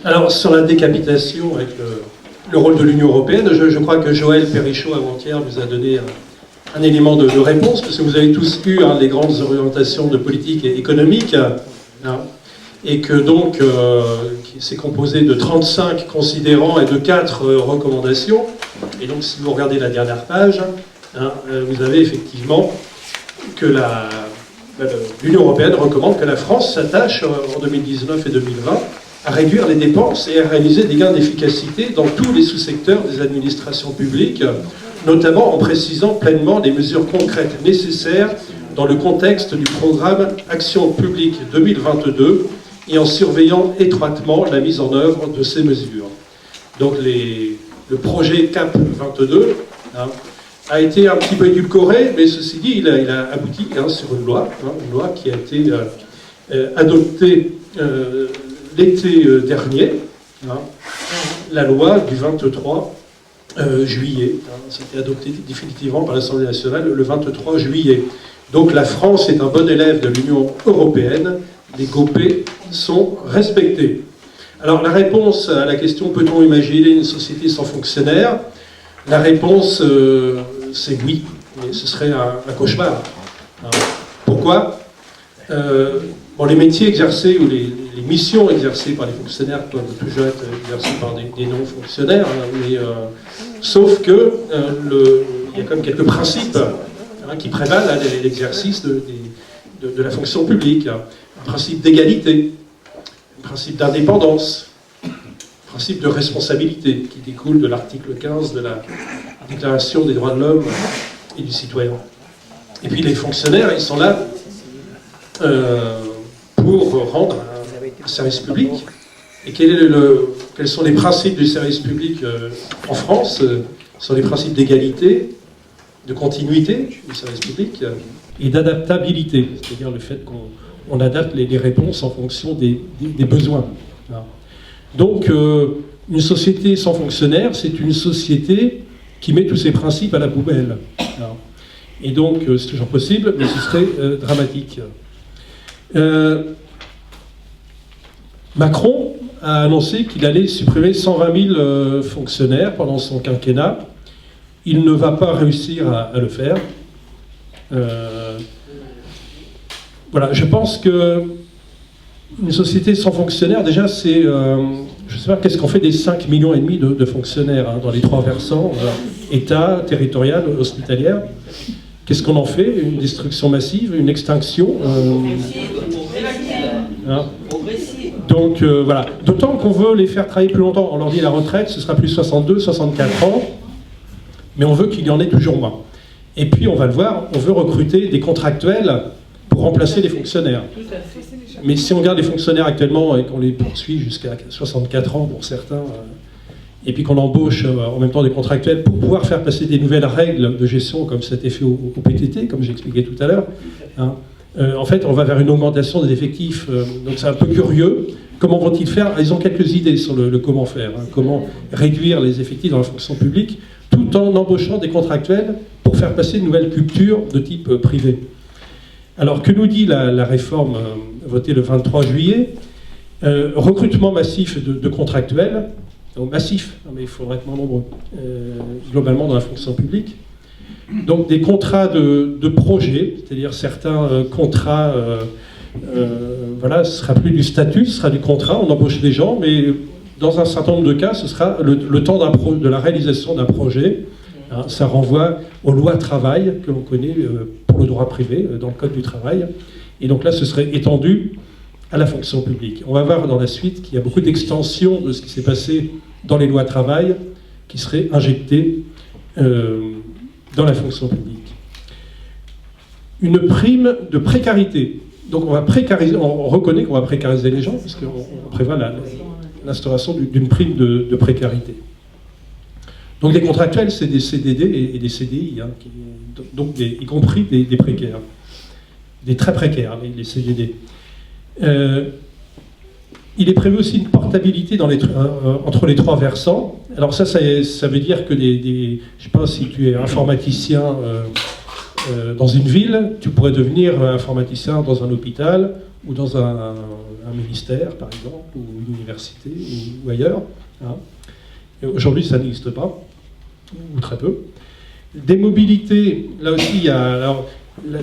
Alors, sur la décapitation, avec le rôle de l'Union européenne, je crois que Joël Perrichot, avant-hier, vous a donné un élément de réponse, parce que vous avez tous eu les grandes orientations de politique et économique, et que donc, c'est composé de 35 considérants et de 4 recommandations. Et donc, si vous regardez la dernière page, vous avez effectivement que l'Union européenne recommande que la France s'attache en 2019 et 2020 à réduire les dépenses et à réaliser des gains d'efficacité dans tous les sous-secteurs des administrations publiques, notamment en précisant pleinement les mesures concrètes nécessaires dans le contexte du programme Action publique 2022 et en surveillant étroitement la mise en œuvre de ces mesures. Donc le projet CAP 22 a été un petit peu édulcoré, mais ceci dit, il a abouti sur une loi qui a été adoptée l'été dernier, la loi du 23 juillet. Ça a été adopté définitivement par l'Assemblée nationale le 23 juillet. Donc la France est un bon élève de l'Union européenne, les GOPÉ sont respectés. Alors la réponse à la question « Peut-on imaginer une société sans fonctionnaires ?» La réponse c'est oui, mais ce serait un cauchemar. Pourquoi ? Les métiers exercés ou les missions exercées par les fonctionnaires peuvent toujours être exercées par des non-fonctionnaires, mais sauf que il y a quand même quelques principes qui prévalent à l'exercice de la fonction publique. Un principe d'égalité, un principe d'indépendance, un principe de responsabilité qui découle de l'article 15 de la Déclaration des droits de l'homme et du citoyen. Et puis les fonctionnaires, ils sont là pour rendre un service public. Et quels sont les principes du service public en France? Ce sont les principes d'égalité, de continuité du service public et d'adaptabilité, c'est-à-dire le fait qu'on adapte les réponses en fonction des besoins. Donc, une société sans fonctionnaires, c'est une société qui met tous ses principes à la poubelle. Et donc, c'est toujours possible, mais ce serait dramatique. Macron a annoncé qu'il allait supprimer 120 000 fonctionnaires pendant son quinquennat. Il ne va pas réussir à le faire. Voilà, je pense que une société sans fonctionnaires, déjà, c'est... je ne sais pas, qu'est-ce qu'on fait des 5,5 millions de fonctionnaires dans les 3 versants, État, territorial, hospitalière. Qu'est-ce qu'on en fait? Une destruction massive, une extinction Donc voilà. D'autant qu'on veut les faire travailler plus longtemps. On leur dit la retraite, ce sera plus 62, 64 ans, mais on veut qu'il y en ait toujours moins. Et puis, on va le voir, on veut recruter des contractuels pour remplacer les fonctionnaires. Mais si on regarde les fonctionnaires actuellement et qu'on les poursuit jusqu'à 64 ans pour certains, et puis qu'on embauche en même temps des contractuels pour pouvoir faire passer des nouvelles règles de gestion, comme ça a été fait au PTT, comme j'expliquais tout à l'heure, en fait, on va vers une augmentation des effectifs. Donc c'est un peu curieux. Comment vont-ils faire? Ils ont quelques idées sur le comment faire, comment réduire les effectifs dans la fonction publique, tout en embauchant des contractuels pour faire passer une nouvelle culture de type privé. Alors, que nous dit la réforme votée le 23 juillet? Recrutement massif de contractuels, donc massif, mais il faudrait être moins nombreux, globalement dans la fonction publique. Donc des contrats de projet, c'est-à-dire certains contrats, voilà, ce ne sera plus du statut, ce sera du contrat, on embauche des gens, mais dans un certain nombre de cas, ce sera le temps de la réalisation d'un projet. Ça renvoie aux lois travail que l'on connaît pour le droit privé, dans le Code du travail. Et donc là, ce serait étendu à la fonction publique. On va voir dans la suite qu'il y a beaucoup d'extensions de ce qui s'est passé dans les lois travail qui seraient injectées dans la fonction publique. Une prime de précarité. Donc on va précariser, on reconnaît qu'on va précariser les gens, parce qu'on prévoit l'instauration d'une prime de précarité. Donc les contractuels, c'est des CDD et des CDI, donc y compris des précaires, des très précaires, les CDD. Il est prévu aussi une portabilité entre les 3 versants. Alors ça veut dire que je ne sais pas si tu es informaticien Dans une ville, tu pourrais devenir informaticien dans un hôpital ou dans un ministère, par exemple, ou une université, ou ailleurs. Hein. Aujourd'hui, ça n'existe pas, ou très peu. Des mobilités, là aussi, il y a... Alors,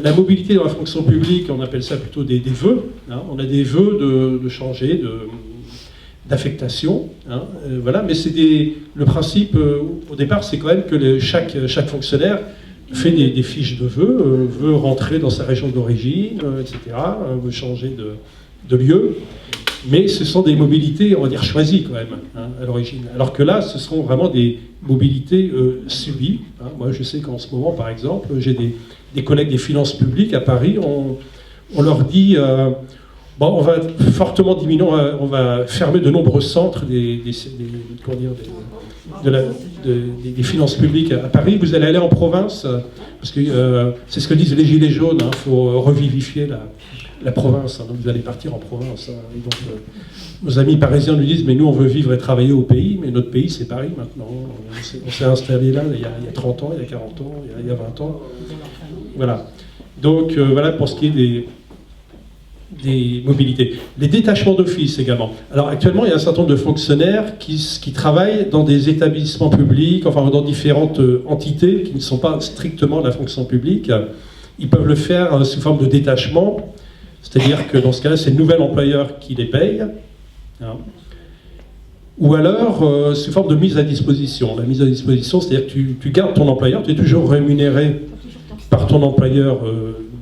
la mobilité dans la fonction publique, on appelle ça plutôt des vœux. Hein. On a des vœux de changer, d'affectation. Hein. Voilà. Mais c'est le principe, au départ, c'est quand même que chaque fonctionnaire fait des fiches de vœux, veut rentrer dans sa région d'origine, etc., veut changer de lieu. Mais ce sont des mobilités, on va dire, choisies quand même, hein, à l'origine. Alors que là, ce seront vraiment des mobilités subies. Hein. Moi, je sais qu'en ce moment, par exemple, j'ai des collègues des finances publiques à Paris, on leur dit, bon, on va fortement diminuer, on va fermer de nombreux centres des finances publiques à Paris. Vous allez aller en province, parce que c'est ce que disent les Gilets jaunes, il faut revivifier la province, hein, donc vous allez partir en province. Hein, et donc, nos amis parisiens nous disent, mais nous on veut vivre et travailler au pays, mais notre pays c'est Paris maintenant. On s'est installé là il y a 30 ans, il y a 40 ans, il y a 20 ans. Voilà. Donc voilà pour ce qui est des mobilités. Les détachements d'office également. Alors actuellement, il y a un certain nombre de fonctionnaires qui travaillent dans des établissements publics, enfin dans différentes entités qui ne sont pas strictement de la fonction publique. Ils peuvent le faire sous forme de détachement, c'est-à-dire que dans ce cas-là, c'est le nouvel employeur qui les paye. Hein. Ou alors sous forme de mise à disposition. La mise à disposition, c'est-à-dire que tu gardes ton employeur, tu es toujours rémunéré par ton employeur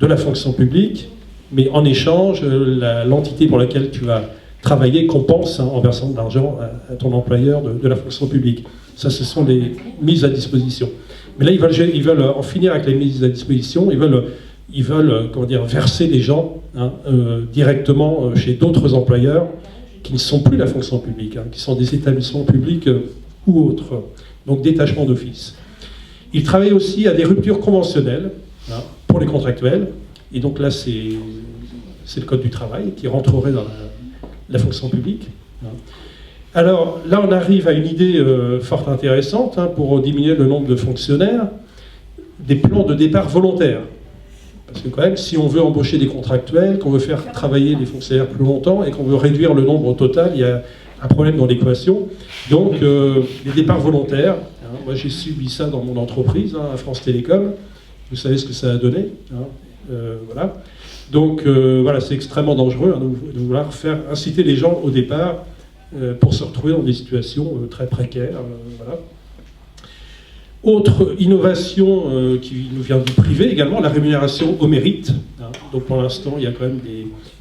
de la fonction publique, mais en échange, l'entité pour laquelle tu vas travailler compense en versant de l'argent à ton employeur de la fonction publique. Ça, ce sont les mises à disposition. Mais là, ils veulent en finir avec les mises à disposition, ils veulent comment dire, verser les gens hein, directement chez d'autres employeurs qui ne sont plus la fonction publique, hein, qui sont des établissements publics ou autres. Donc, détachement d'office. Ils travaillent aussi à des ruptures conventionnelles hein, pour les contractuels. Et donc là, c'est le Code du travail qui rentrerait dans la fonction publique. Hein. Alors là, on arrive à une idée fort intéressante hein, pour diminuer le nombre de fonctionnaires, des plans de départ volontaires. Parce que quand même, si on veut embaucher des contractuels, qu'on veut faire travailler les fonctionnaires plus longtemps et qu'on veut réduire le nombre au total, il y a un problème dans l'équation. Donc, les départs volontaires, hein, moi j'ai subi ça dans mon entreprise, hein, à France Télécom, vous savez ce que ça a donné. Hein, voilà. Donc, voilà, c'est extrêmement dangereux hein, de vouloir faire inciter les gens au départ pour se retrouver dans des situations très précaires. Voilà. Autre innovation qui nous vient du privé également, la rémunération au mérite. Hein. Donc pour l'instant, il y a quand même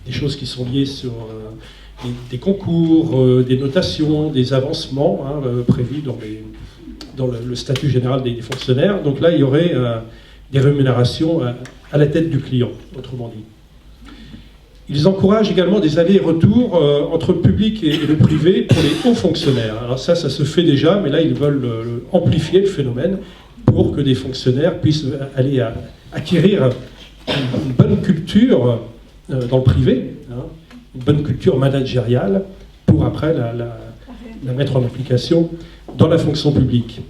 des choses qui sont liées sur des concours, des notations, des avancements hein, prévus dans le statut général des fonctionnaires. Donc là, il y aurait des rémunérations à la tête du client, autrement dit. Ils encouragent également des allers-retours entre le public et le privé pour les hauts fonctionnaires. Alors ça se fait déjà, mais là, ils veulent amplifier le phénomène pour que des fonctionnaires puissent aller acquérir une bonne culture dans le privé, hein, une bonne culture managériale, pour après la mettre en application dans la fonction publique.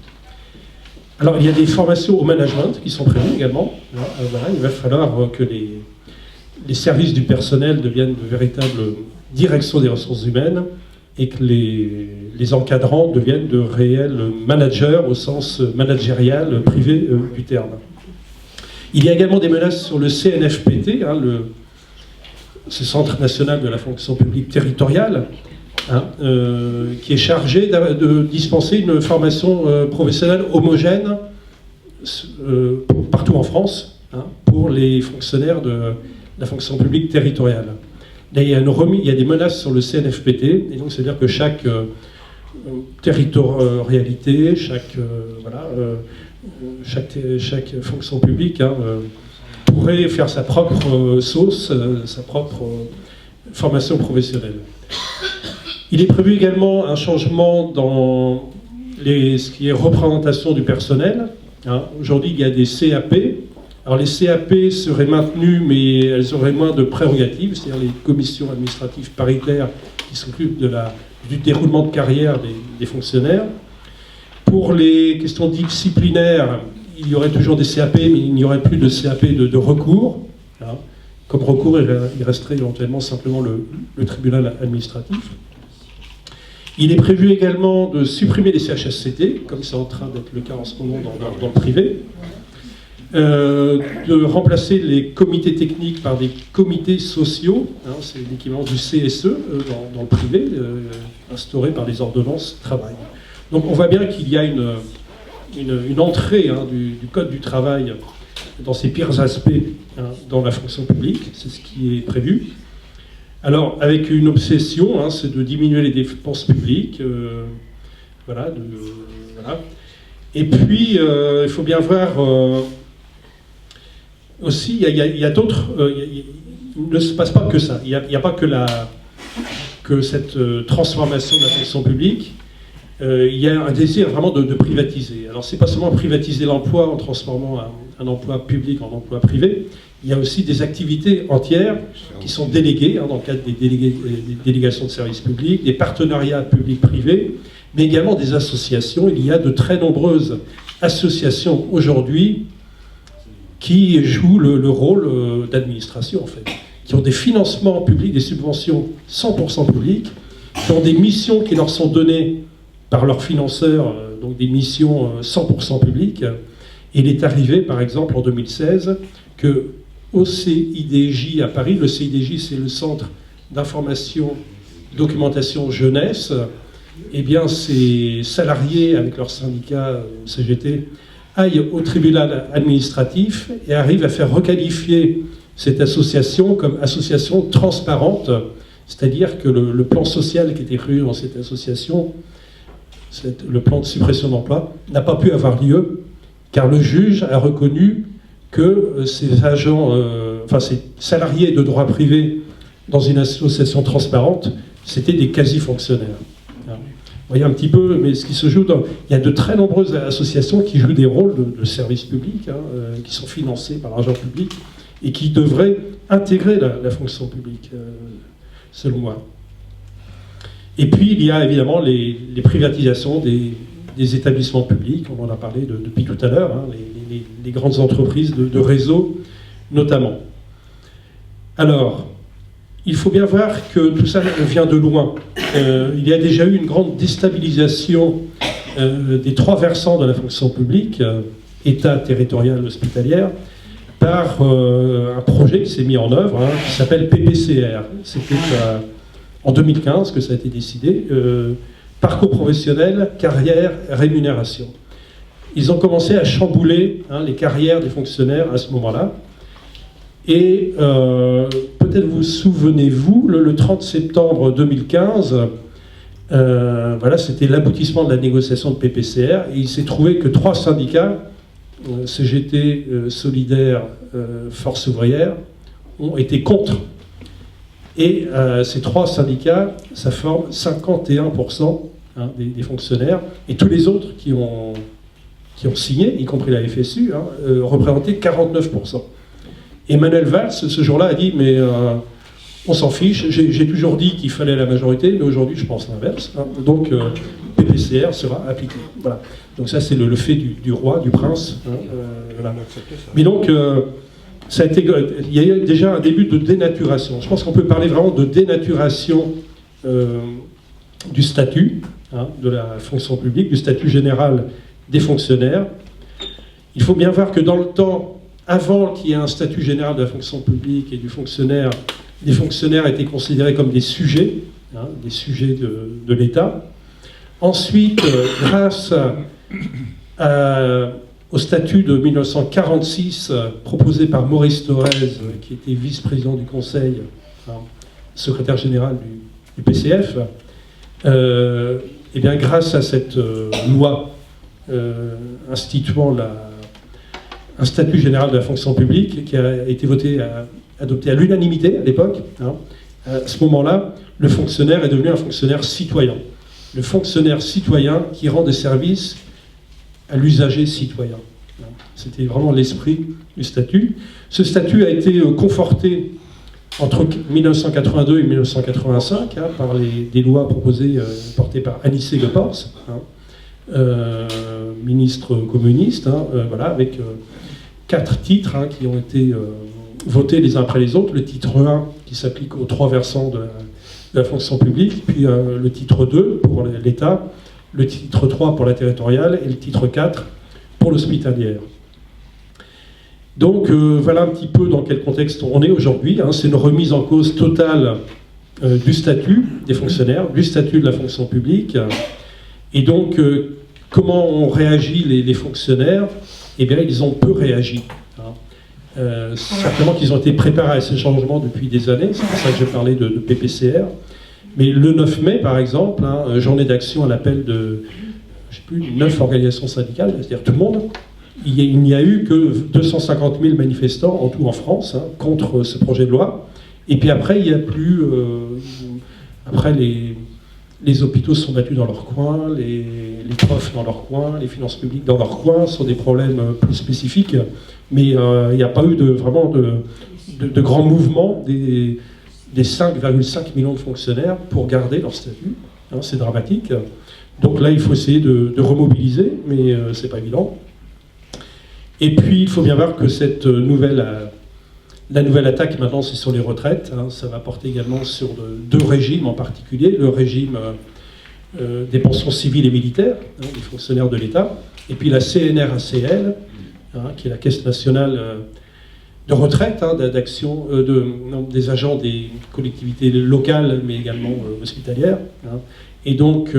Alors, il y a des formations au management qui sont prévues également. Voilà, il va falloir que les services du personnel deviennent de véritables directions des ressources humaines et que les encadrants deviennent de réels managers au sens managérial privé du terme. Il y a également des menaces sur le CNFPT, hein, ce Centre national de la fonction publique territoriale, hein, qui est chargé de dispenser une formation professionnelle homogène partout en France, hein, pour les fonctionnaires de la fonction publique territoriale. Là, il y a des menaces sur le CNFPT, et donc c'est-à-dire que chaque territorialité, chaque fonction publique hein, pourrait faire sa propre sauce, sa propre formation professionnelle. Il est prévu également un changement dans ce qui est représentation du personnel. Hein. Aujourd'hui, il y a des CAP. Alors les CAP seraient maintenues, mais elles auraient moins de prérogatives, c'est-à-dire les commissions administratives paritaires qui s'occupent du déroulement de carrière des fonctionnaires. Pour les questions disciplinaires, il y aurait toujours des CAP, mais il n'y aurait plus de CAP de recours. Hein. Comme recours, il resterait éventuellement simplement le tribunal administratif. Il est prévu également de supprimer les CHSCT, comme c'est en train d'être le cas en ce moment dans le privé, de remplacer les comités techniques par des comités sociaux, hein, c'est l'équivalent du CSE dans le privé, instauré par les ordonnances travail. Donc on voit bien qu'il y a une entrée hein, du Code du travail dans ses pires aspects hein, dans la fonction publique, c'est ce qui est prévu. Alors, avec une obsession, hein, c'est de diminuer les dépenses publiques, voilà. Et puis, il faut bien voir aussi, il y a d'autres. Il ne se passe pas que ça. Il n'y a pas que cette transformation de la fonction publique. Il y a un désir vraiment de privatiser. Alors, c'est pas seulement privatiser l'emploi en transformant un emploi public en emploi privé. Il y a aussi des activités entières qui sont déléguées, hein, dans le cadre des délégations de services publics, des partenariats publics-privés, mais également des associations. Il y a de très nombreuses associations aujourd'hui qui jouent le rôle d'administration, en fait, qui ont des financements publics, des subventions 100% publiques, qui ont des missions qui leur sont données par leurs financeurs, donc des missions 100% publiques. Et il est arrivé, par exemple, en 2016, que au CIDJ à Paris, le CIDJ c'est le Centre d'information, documentation jeunesse, eh bien ces salariés avec leur syndicat CGT aillent au tribunal administratif et arrivent à faire requalifier cette association comme association transparente, c'est-à-dire que le plan social qui était prévu dans cette association, le plan de suppression d'emploi, n'a pas pu avoir lieu car le juge a reconnu que ces agents, ces salariés de droit privé dans une association transparente, c'était des quasi-fonctionnaires. Vous voyez un petit peu, mais ce qui se joue il y a de très nombreuses associations qui jouent des rôles de service public, hein, qui sont financées par l'argent public et qui devraient intégrer la fonction publique, selon moi. Et puis il y a évidemment les privatisations des établissements publics, on en a parlé depuis tout à l'heure, hein, les grandes entreprises de réseau notamment. Alors, il faut bien voir que tout ça vient de loin. Il y a déjà eu une grande déstabilisation des trois versants de la fonction publique, État, territorial, hospitalière, par un projet qui s'est mis en œuvre, hein, qui s'appelle PPCR. C'était en 2015 que ça a été décidé. Parcours professionnel, carrière, rémunération. Ils ont commencé à chambouler hein, les carrières des fonctionnaires à ce moment-là. Et peut-être vous souvenez-vous, le 30 septembre 2015, voilà, c'était l'aboutissement de la négociation de PPCR, et il s'est trouvé que 3 syndicats, CGT, Solidaire, Force ouvrière, ont été contre. Et ces 3 syndicats, ça forme 51% hein, des fonctionnaires, et tous les autres qui ont signé, y compris la FSU, hein, représentaient 49%. Emmanuel Valls, ce jour-là, a dit « mais on s'en fiche, j'ai toujours dit qu'il fallait la majorité, mais aujourd'hui je pense l'inverse, hein, donc PPCR sera appliqué ». Voilà. Donc ça c'est le fait du roi, du prince. Hein, voilà. Mais donc, ça a été, il y a eu déjà un début de dénaturation. Je pense qu'on peut parler vraiment de dénaturation du statut hein, de la fonction publique, du statut général des fonctionnaires. Il faut bien voir que dans le temps, avant qu'il y ait un statut général de la fonction publique et du fonctionnaire, les fonctionnaires étaient considérés comme des sujets de l'État. Ensuite, grâce au statut de 1946 proposé par Maurice Thorez, qui était vice-président du Conseil, hein, secrétaire général du PCF, et bien grâce à cette loi instituant un statut général de la fonction publique qui a été adopté à l'unanimité à l'époque, hein, à ce moment-là, le fonctionnaire est devenu un fonctionnaire citoyen. Le fonctionnaire citoyen qui rend des services à l'usager citoyen. C'était vraiment l'esprit du statut. Ce statut a été conforté entre 1982 et 1985 hein, par des lois proposées, portées par Anicet Le Pors, hein, ministre communiste, voilà, avec 4 titres qui ont été votés les uns après les autres. Le titre 1 qui s'applique aux 3 versants de la fonction publique, puis le titre 2 pour l'État, le titre 3 pour la territoriale et le titre 4 pour l'hospitalière. Donc voilà un petit peu dans quel contexte on est aujourd'hui. C'est une remise en cause totale du statut des fonctionnaires, du statut de la fonction publique. Et donc, comment ont réagi les fonctionnaires? Eh bien, ils ont peu réagi. Certainement qu'ils ont été préparés à ces changements depuis des années, c'est pour ça que j'ai parlé de PPCR. Mais le 9 mai, par exemple, journée d'action à l'appel de, je sais plus, 9 organisations syndicales, c'est-à-dire tout le monde, il n'y a eu que 250 000 manifestants en tout en France contre ce projet de loi. Et puis après, il n'y a plus... après, les hôpitaux se sont battus dans leur coin, les profs dans leur coin, les finances publiques dans leur coin, sont des problèmes plus spécifiques. Mais il n'y a pas eu vraiment de grands mouvements des 5,5 millions de fonctionnaires pour garder leur statut. C'est dramatique. Donc là, il faut essayer de remobiliser, mais c'est pas évident. Et puis, il faut bien voir que cette la nouvelle attaque, maintenant, c'est sur les retraites. Ça va porter également sur 2 régimes en particulier. Le régime des pensions civiles et militaires, des fonctionnaires de l'État, et puis la CNRACL, qui est la Caisse nationale de retraite, des agents des collectivités locales, mais également hospitalières. Et donc,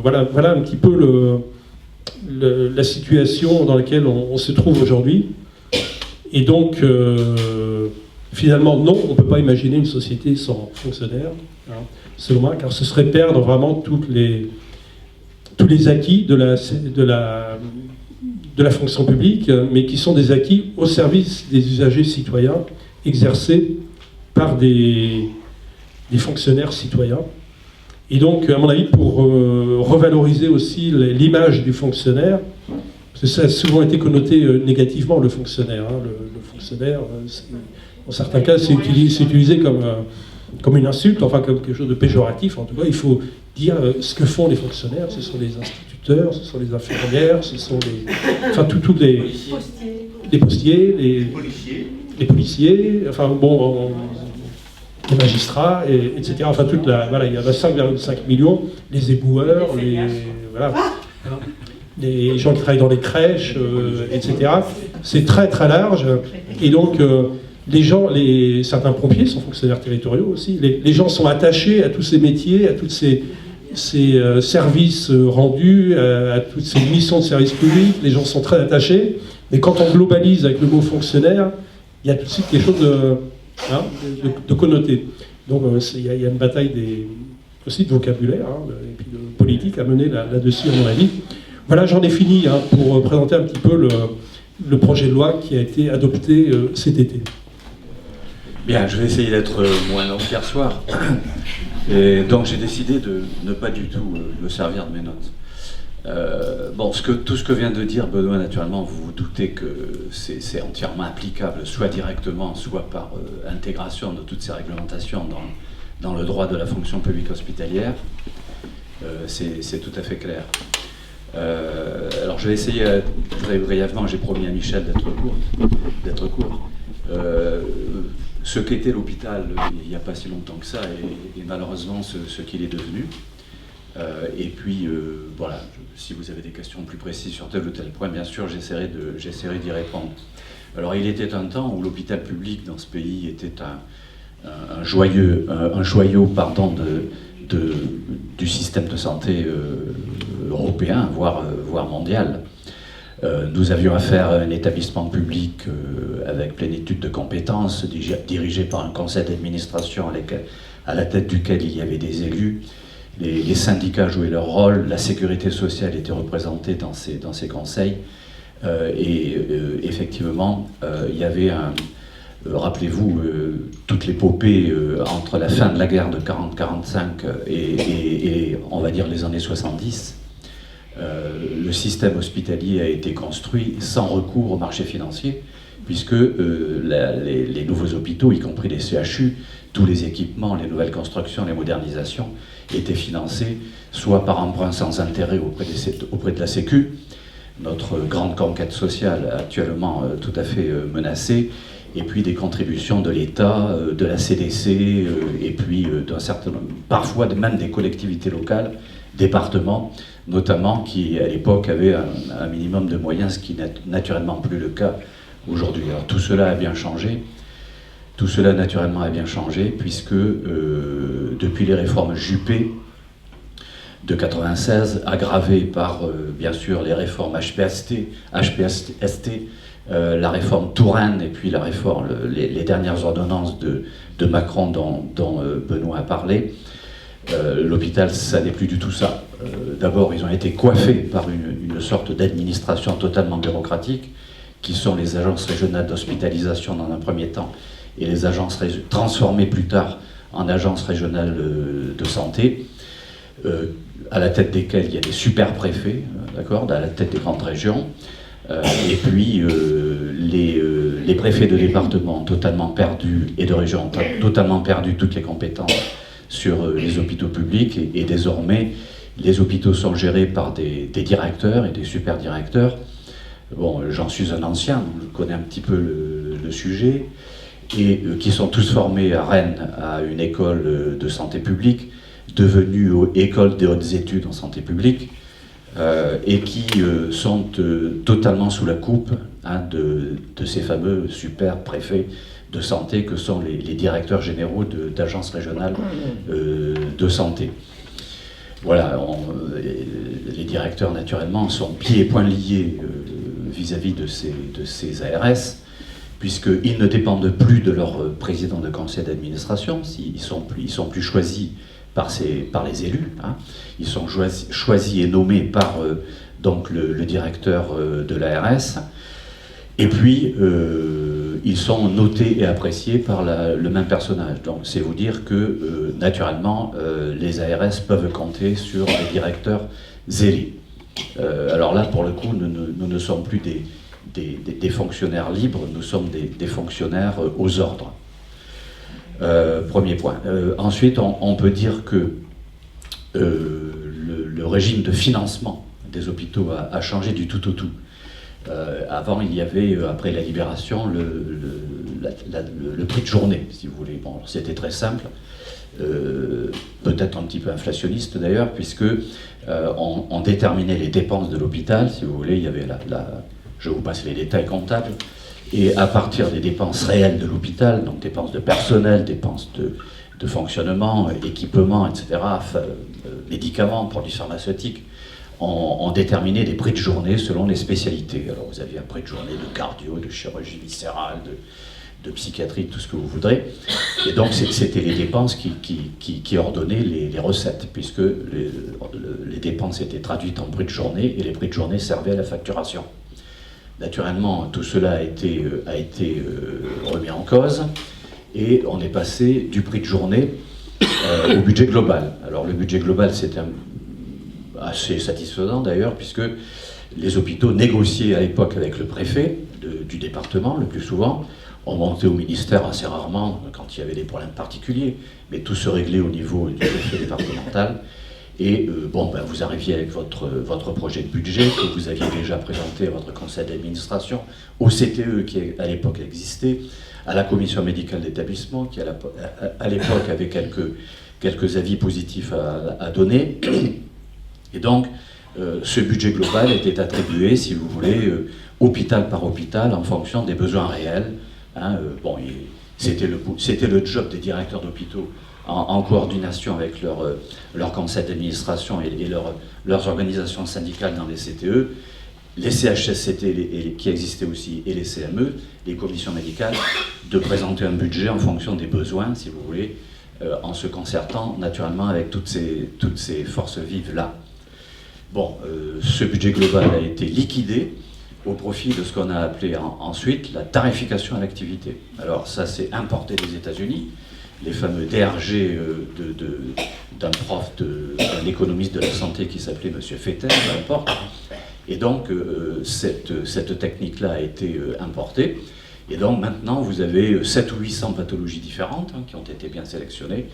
voilà un petit peu la situation dans laquelle on se trouve aujourd'hui. Et donc, finalement, non, on ne peut pas imaginer une société sans fonctionnaires, selon moi, car ce serait perdre vraiment tous les acquis de la fonction publique, mais qui sont des acquis au service des usagers citoyens, exercés par des fonctionnaires citoyens. Et donc, à mon avis, pour revaloriser aussi l'image du fonctionnaire, parce que ça a souvent été connoté négativement, le fonctionnaire. Le fonctionnaire, dans certains cas, c'est utilisé comme une insulte, enfin comme quelque chose de péjoratif. En tout cas, il faut dire ce que font les fonctionnaires. Ce sont les instituteurs, ce sont les infirmières, ce sont les postiers, les policiers, enfin bon, les magistrats, etc. Enfin, voilà, il y en a 5,5 millions, les éboueurs, les gens qui travaillent dans les crèches, etc. C'est très très large. Et donc, certains pompiers sont fonctionnaires territoriaux aussi. Les gens sont attachés à tous ces métiers, à tous ces services rendus, à toutes ces missions de service public. Les gens sont très attachés. Mais quand on globalise avec le mot fonctionnaire, il y a tout de suite quelque chose de connoté. Donc, il y a une bataille aussi de vocabulaire et puis de politique à mener là-dessus, à mon avis. Voilà, j'en ai fini pour présenter un petit peu le projet de loi qui a été adopté cet été. Bien, je vais essayer d'être moins long qu'hier soir. Et donc j'ai décidé de ne pas du tout me servir de mes notes. Tout ce que vient de dire Benoît, naturellement, vous vous doutez que c'est entièrement applicable, soit directement, soit par intégration de toutes ces réglementations dans le droit de la fonction publique hospitalière. C'est tout à fait clair. Alors je vais essayer très brièvement, j'ai promis à Michel d'être court. Ce qu'était l'hôpital il n'y a pas si longtemps que ça, et malheureusement ce qu'il est devenu. Et puis voilà, si vous avez des questions plus précises sur tel ou tel point, bien sûr, j'essaierai d'y répondre. Alors il était un temps où l'hôpital public dans ce pays était un joyau du système de santé européen, voire mondial. Nous avions affaire à un établissement public avec plénitude de compétences, dirigé par un conseil d'administration à la tête duquel il y avait des élus. Les syndicats jouaient leur rôle, la sécurité sociale était représentée dans ces conseils. Effectivement, il y avait rappelez-vous, toute l'épopée entre la fin de la guerre de 40-45 et on va dire les années 70. Le système hospitalier a été construit sans recours au marché financier, puisque les nouveaux hôpitaux, y compris les CHU, tous les équipements, les nouvelles constructions, les modernisations, étaient financés soit par emprunt sans intérêt auprès de la Sécu, notre grande conquête sociale actuellement tout à fait menacée, et puis des contributions de l'État, de la CDC, et puis parfois même des collectivités locales, départements, notamment, qui à l'époque avaient un minimum de moyens, ce qui n'est naturellement plus le cas aujourd'hui. Alors tout cela a bien changé. Tout cela naturellement a bien changé, puisque depuis les réformes Juppé de 96, aggravées par bien sûr les réformes HPST, la réforme Touraine et puis les dernières ordonnances de Macron dont Benoît a parlé, l'hôpital, ça n'est plus du tout ça. D'abord, ils ont été coiffés par une sorte d'administration totalement bureaucratique, qui sont les agences régionales d'hospitalisation dans un premier temps, et les agences transformées plus tard en agences régionales de santé, à la tête desquelles il y a des super-préfets, d'accord, à la tête des grandes régions, et puis les préfets de département totalement perdus, et de région totalement perdus toutes les compétences sur les hôpitaux publics, et désormais les hôpitaux sont gérés par des directeurs et des super-directeurs. Bon, j'en suis un ancien, donc je connais un petit peu le sujet, et qui sont tous formés à Rennes à une école de santé publique, devenue école des hautes études en santé publique, et qui sont totalement sous la coupe de ces fameux super préfets de santé que sont les directeurs généraux d'agences régionales de santé. Voilà, les directeurs naturellement sont pieds et poings liés vis-à-vis de ces ARS, puisqu'ils ne dépendent plus de leur président de conseil d'administration, ils sont plus choisis par les élus, hein. Ils sont choisis et nommés par donc le directeur de l'ARS, et puis ils sont notés et appréciés par le même personnage. Donc c'est vous dire que naturellement les ARS peuvent compter sur des directeurs zélés. Alors là, pour le coup, nous ne sommes plus des fonctionnaires libres, nous sommes des fonctionnaires aux ordres. Premier point. Ensuite, on peut dire que le régime de financement des hôpitaux a changé du tout au tout. Avant, il y avait, après la libération, le prix de journée, si vous voulez. Bon, c'était très simple, peut-être un petit peu inflationniste d'ailleurs, puisque on déterminait les dépenses de l'hôpital, si vous voulez. Il y avait je vous passe les détails comptables, et à partir des dépenses réelles de l'hôpital, donc dépenses de personnel, dépenses de fonctionnement, équipement, etc., médicaments, produits pharmaceutiques, on déterminait des prix de journée selon les spécialités. Alors vous aviez un prix de journée de cardio, de chirurgie viscérale, de psychiatrie, tout ce que vous voudrez. Et donc c'était les dépenses qui ordonnaient les recettes, puisque les dépenses étaient traduites en prix de journée, et les prix de journée servaient à la facturation. Naturellement, tout cela a été remis en cause, et on est passé du prix de journée au budget global. Alors le budget global, c'était assez satisfaisant d'ailleurs, puisque les hôpitaux négociaient à l'époque avec le préfet du département, le plus souvent. On montait au ministère assez rarement quand il y avait des problèmes particuliers, mais tout se réglait au niveau du préfet départemental. Et vous arriviez avec votre projet de budget que vous aviez déjà présenté à votre conseil d'administration, au CTE qui à l'époque existait, à la commission médicale d'établissement qui à l'époque avait quelques avis positifs à donner. Et donc ce budget global était attribué, si vous voulez, hôpital par hôpital en fonction des besoins réels. Hein, c'était le job des directeurs d'hôpitaux en coordination avec leur conseil d'administration et leurs organisations syndicales dans les CTE, les CHSCT qui existaient aussi, et les CME, les commissions médicales, de présenter un budget en fonction des besoins, si vous voulez, en se concertant naturellement avec toutes ces forces vives-là. Bon, ce budget global a été liquidé au profit de ce qu'on a appelé ensuite la tarification à l'activité. Alors ça, c'est importé des États-Unis, les fameux DRG d'un économiste de la santé qui s'appelait M. Fetter, peu importe. Et donc, cette technique-là a été importée. Et donc maintenant, vous avez 700 ou 800 pathologies différentes qui ont été bien sélectionnées,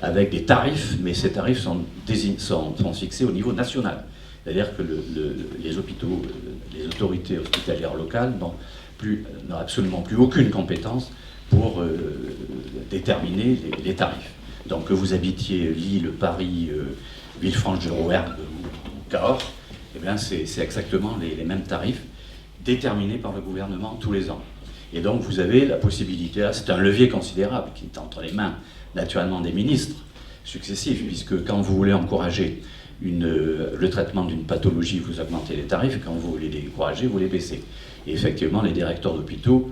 avec des tarifs, mais ces tarifs sont fixés au niveau national. C'est-à-dire que les hôpitaux, les autorités hospitalières locales n'ont absolument plus aucune compétence pour déterminer les tarifs. Donc que vous habitiez Lille, Paris, Villefranche-de-Rouergue ou Cahors, eh bien c'est exactement les mêmes tarifs déterminés par le gouvernement tous les ans. Et donc vous avez la possibilité, c'est un levier considérable qui est entre les mains naturellement des ministres successifs, puisque quand vous voulez encourager le traitement d'une pathologie, vous augmentez les tarifs, quand vous voulez les décourager, vous les baissez. Et effectivement, les directeurs d'hôpitaux,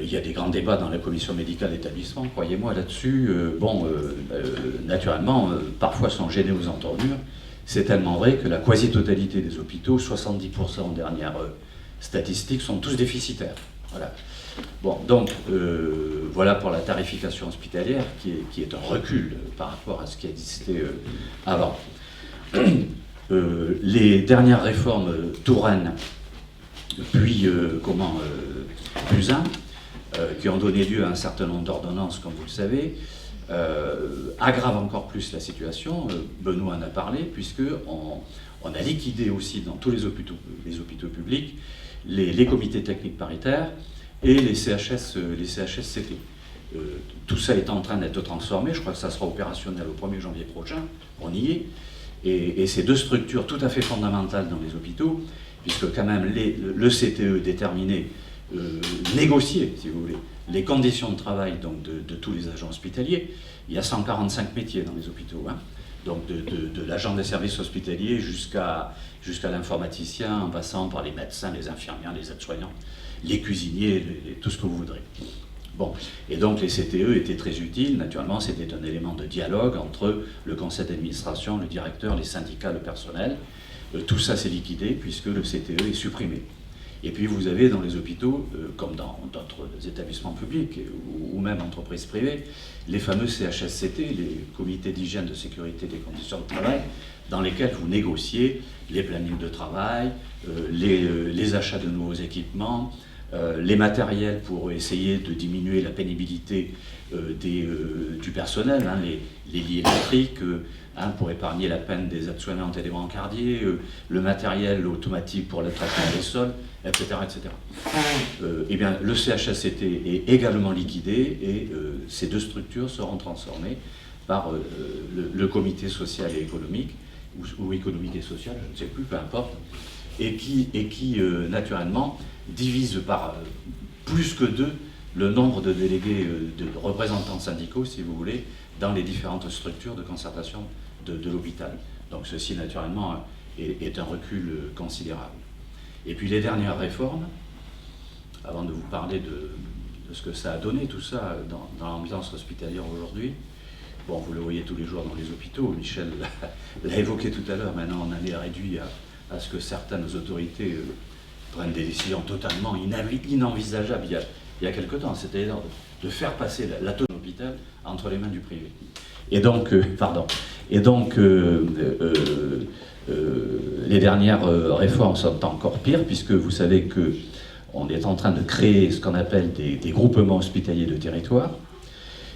il y a des grands débats dans la commission médicale d'établissement, croyez-moi là-dessus, naturellement, parfois sont gênés aux entournures. C'est tellement vrai que la quasi-totalité des hôpitaux, 70% en dernière statistiques, sont tous déficitaires. Voilà. Bon, donc, voilà pour la tarification hospitalière, qui est un recul par rapport à ce qui existait avant. Les dernières réformes Touraine, puis Buzyn, qui ont donné lieu à un certain nombre d'ordonnances, comme vous le savez, aggravent encore plus la situation. Benoît en a parlé, puisqu'on a liquidé aussi dans tous les hôpitaux publics les comités techniques paritaires et les CHSCT. Tout ça est en train d'être transformé, je crois que ça sera opérationnel au 1er janvier prochain, on y est. Et ces deux structures tout à fait fondamentales dans les hôpitaux, puisque quand même le CTE déterminait, négocier, si vous voulez, les conditions de travail donc, de tous les agents hospitaliers. Il y a 145 métiers dans les hôpitaux, hein. Donc de l'agent des services hospitaliers jusqu'à l'informaticien, en passant par les médecins, les infirmières, les aides-soignants, les cuisiniers, tout ce que vous voudrez. Bon, et donc les CTE étaient très utiles, naturellement c'était un élément de dialogue entre le conseil d'administration, le directeur, les syndicats, le personnel. Tout ça s'est liquidé puisque le CTE est supprimé. Et puis vous avez dans les hôpitaux, comme dans d'autres établissements publics ou même entreprises privées, les fameux CHSCT, les comités d'hygiène, de sécurité des conditions de travail, dans lesquels vous négociez les plannings de travail, les achats de nouveaux équipements, les matériels pour essayer de diminuer la pénibilité du personnel, hein, les lits électriques, pour épargner la peine des aides-soignantes et des brancardiers, le matériel automatique pour le traitement des sols, etc. etc. Eh bien, le CHSCT est également liquidé et ces deux structures seront transformées par le comité social et économique, ou économique et social, je ne sais plus, peu importe, et qui naturellement divise par plus que deux le nombre de délégués, de représentants syndicaux, si vous voulez, dans les différentes structures de concertation de l'hôpital. Donc ceci, naturellement, est un recul considérable. Et puis les dernières réformes, avant de vous parler de ce que ça a donné, tout ça, dans l'ambiance hospitalière aujourd'hui, bon, vous le voyez tous les jours dans les hôpitaux, Michel l'a évoqué tout à l'heure, maintenant on en est réduit à ce que certaines autorités prennent des décisions totalement inenvisageables il y a quelque temps, c'est-à-dire de faire passer l'autonomie de l'hôpital entre les mains du privé. Et donc, les dernières réformes sont encore pires, puisque vous savez qu'on est en train de créer ce qu'on appelle des groupements hospitaliers de territoire.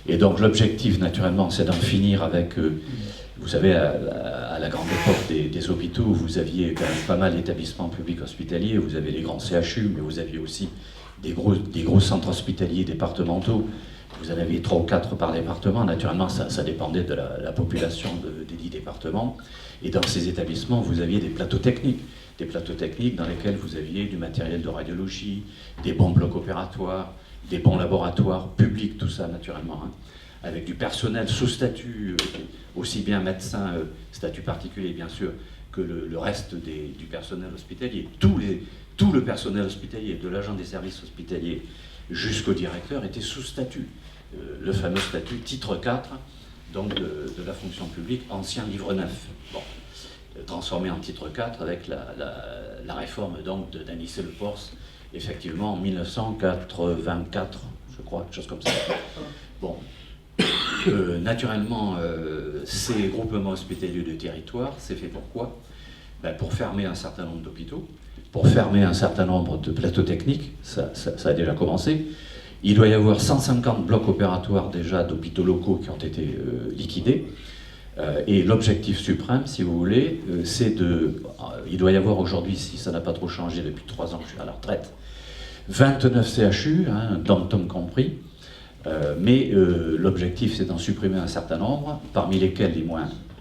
Et donc l'objectif, naturellement, c'est d'en finir avec... vous savez, à la grande époque des hôpitaux, vous aviez quand même pas mal d'établissements publics hospitaliers, vous avez les grands CHU, mais vous aviez aussi des gros centres hospitaliers départementaux. Vous en aviez 3 ou 4 par département. Naturellement, ça dépendait de la population des 10 départements. Et dans ces établissements, vous aviez des plateaux techniques dans lesquels vous aviez du matériel de radiologie, des bons blocs opératoires, des bons laboratoires publics, tout ça naturellement, hein, avec du personnel sous statut, aussi bien médecin, statut particulier bien sûr, que le reste du personnel hospitalier. Tout le personnel hospitalier, de l'agent des services hospitaliers jusqu'au directeur, était sous statut. Le fameux statut titre 4 donc de la fonction publique, ancien livre 9. Bon, transformé en titre 4 avec la réforme donc d'Anicet Le Pors, effectivement en 1984, je crois, quelque chose comme ça. Bon, naturellement, ces groupements hospitaliers de territoire, c'est fait pour quoi? Ben, pour fermer un certain nombre d'hôpitaux, pour fermer un certain nombre de plateaux techniques, ça a déjà commencé. Il doit y avoir 150 blocs opératoires déjà d'hôpitaux locaux qui ont été liquidés. Et l'objectif suprême, si vous voulez, c'est il doit y avoir aujourd'hui, si ça n'a pas trop changé depuis 3 ans que je suis à la retraite, 29 CHU, dom-tom compris, mais l'objectif c'est d'en supprimer un certain nombre, parmi lesquels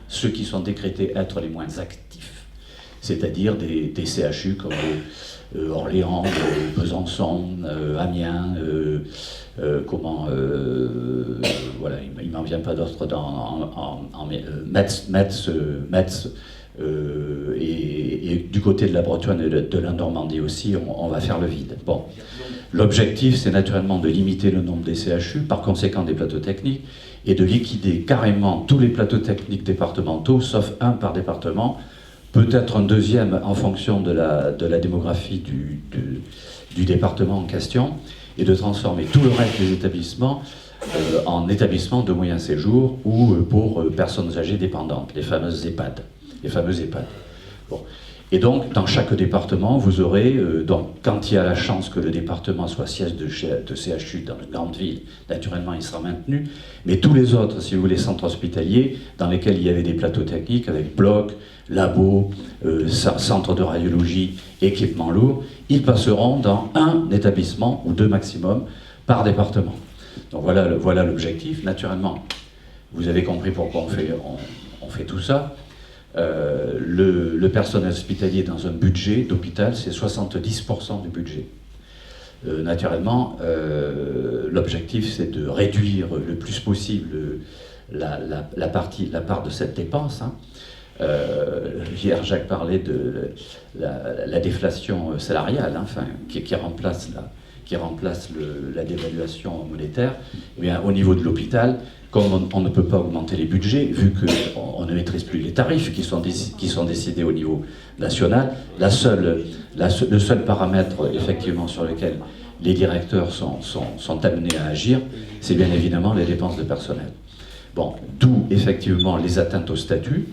ceux qui sont décrétés être les moins actifs, c'est-à-dire des CHU comme Orléans, Besançon, Amiens, voilà, il ne m'en vient pas d'autres Metz, et du côté de la Bretagne et de la Normandie aussi, on va faire le vide. Bon. L'objectif, c'est naturellement de limiter le nombre des CHU, par conséquent des plateaux techniques, et de liquider carrément tous les plateaux techniques départementaux, sauf un par département, peut-être un deuxième en fonction de la démographie du département en question, et de transformer tout le reste des établissements en établissements de moyen séjour ou pour personnes âgées dépendantes, les fameuses EHPAD. Bon. Et donc, dans chaque département, vous aurez, quand il y a la chance que le département soit siège de CHU dans une grande ville, naturellement il sera maintenu, mais tous les autres, si vous voulez, centres hospitaliers, dans lesquels il y avait des plateaux techniques avec blocs, labos, centres de radiologie, équipements lourds, ils passeront dans un établissement ou 2 maximum par département. Donc voilà l'objectif. Naturellement, vous avez compris pourquoi on fait tout ça. Le personnel hospitalier dans un budget d'hôpital, c'est 70% du budget. Naturellement, l'objectif, c'est de réduire le plus possible la part de cette dépense. Hier, Jacques parlait de la déflation salariale, qui remplace la dévaluation monétaire. Eh bien, au niveau de l'hôpital, comme on ne peut pas augmenter les budgets, vu qu'on ne maîtrise plus les tarifs qui sont décidés au niveau national, le seul paramètre effectivement sur lequel les directeurs sont amenés à agir, c'est bien évidemment les dépenses de personnel. Bon, d'où effectivement les atteintes au statut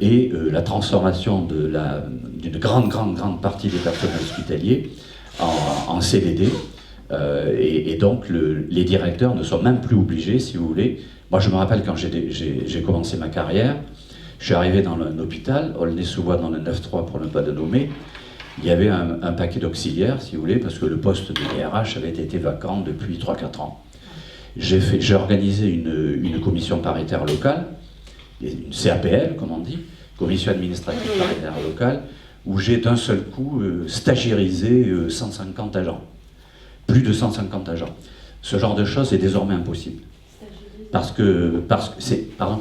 et la transformation d'une grande partie des personnels hospitaliers en CDD. Et donc les directeurs ne sont même plus obligés, si vous voulez. Moi je me rappelle quand j'ai commencé ma carrière, je suis arrivé dans un hôpital, Aulnay-sous-Bois dans le 9-3 pour ne pas le nommer, il y avait un paquet d'auxiliaires, si vous voulez, parce que le poste de DRH avait été vacant depuis 3-4 ans. J'ai organisé une commission paritaire locale, une CAPL comme on dit, commission administrative paritaire locale, où j'ai d'un seul coup stagiairisé 150 agents. Plus de 150 agents. Ce genre de choses est désormais impossible. Parce que c'est... Pardon ?